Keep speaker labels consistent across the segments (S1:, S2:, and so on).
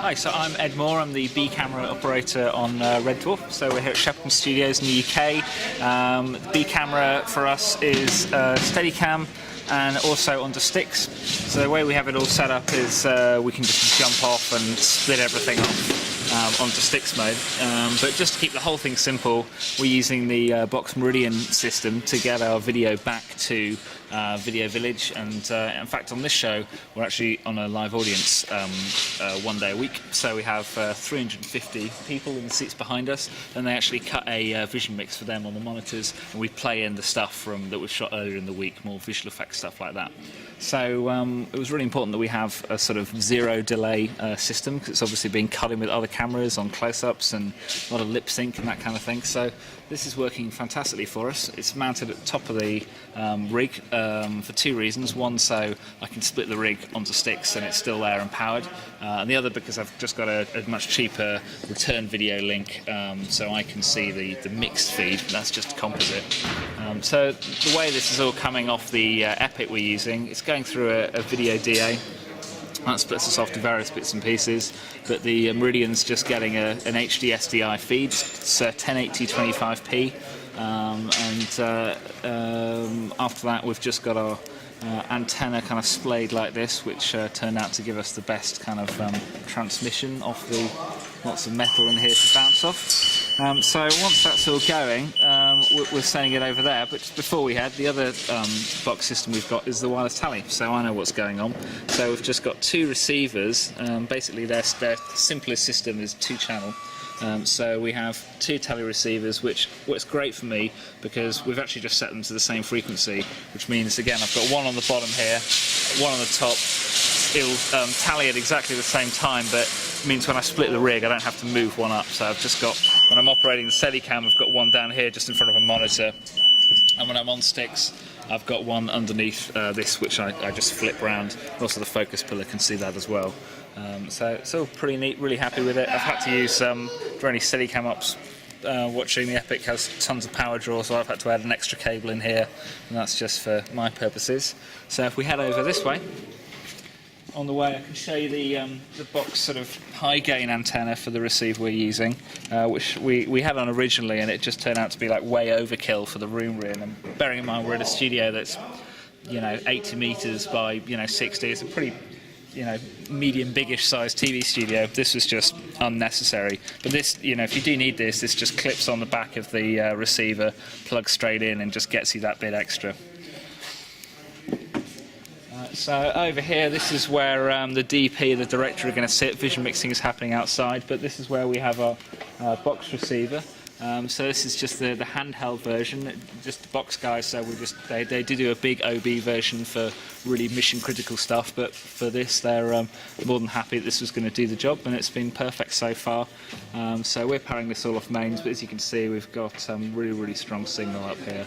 S1: Hi, so I'm Ed Moore. I'm the B camera operator on Red Dwarf. So we're here at Shepperton Studios in the UK. The B camera for us is Steadicam and also onto sticks. So the way we have it all set up is we can just jump off and split everything off onto sticks mode. But just to keep the whole thing simple, we're using the Boxx Meridian system to get our video back to Video Village, and in fact on this show we're actually on a live audience 1 day a week, so we have 350 people in the seats behind us, and they actually cut a vision mix for them on the monitors, and we play in the stuff that we've shot earlier in the week, more visual effects stuff like that. So it was really important that we have a sort of zero delay system, because it's obviously being cut in with other cameras on close-ups and a lot of lip sync and that kind of thing. So this is working fantastically for us. It's mounted at the top of the rig for two reasons. One, so I can split the rig onto sticks and it's still there and powered. And the other, because I've just got a much cheaper return video link, so I can see the mixed feed. That's just a composite. So the way this is all coming off the Epic we're using, it's going through a video DA. That splits us off to various bits and pieces, but the Meridian's just getting an HD SDI feed. It's 1080 25p, and after that we've just got our antenna kind of splayed like this, which turned out to give us the best kind of transmission off the lots of metal in here to bounce off. So once that's all going, we're sending it over there, but just before we had, the other Boxx system we've got is the wireless tally, so I know what's going on. So we've just got two receivers. Basically their simplest system is 2-channel. So we have two tele receivers, which works great for me because we've actually just set them to the same frequency, which means, again, I've got one on the bottom here, one on the top. It'll tally at exactly the same time, but it means when I split the rig I don't have to move one up. So I've just got, when I'm operating the Steadicam, I've got one down here just in front of a monitor, and when I'm on sticks I've got one underneath this, which I just flip round. Also the focus pillar can see that as well. So it's all pretty neat, really happy with it. I've had to use, for any Steadicam ups watching, the Epic has tons of power draw, so I've had to add an extra cable in here, and that's just for my purposes. So if we head over this way, on the way I can show you the Boxx sort of high gain antenna for the receiver we're using, which we had on originally, and it just turned out to be like way overkill for the room we're in. And bearing in mind we're in a studio that's 80 meters by 60, it's a pretty medium biggish size TV studio. This was just unnecessary, but this, if you do need this just clips on the back of the receiver, plugs straight in, and just gets you that bit extra. So over here, this is where the DP, the director, are going to sit. Vision mixing is happening outside, but this is where we have our Boxx receiver. So this is just the handheld version, just the Boxx guys. So they do a big OB version for really mission critical stuff, but for this they're more than happy that this was going to do the job, and it's been perfect so far. So we're powering this all off mains, but as you can see we've got really strong signal up here.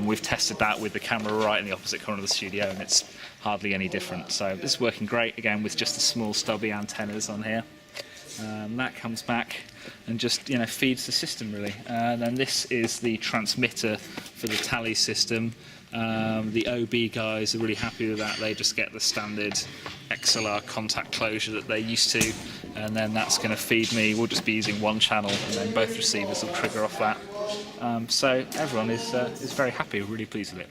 S1: We've tested that with the camera right in the opposite corner of the studio, and it's hardly any different. So this is working great, again with just the small stubby antennas on here. That comes back and just feeds the system really. Then this is the transmitter for the tally system. The OB guys are really happy with that. They just get the standard XLR contact closure that they're used to, and then that's going to feed me. We'll just be using one channel, and then both receivers will trigger off that. So everyone is very happy, really pleased with it.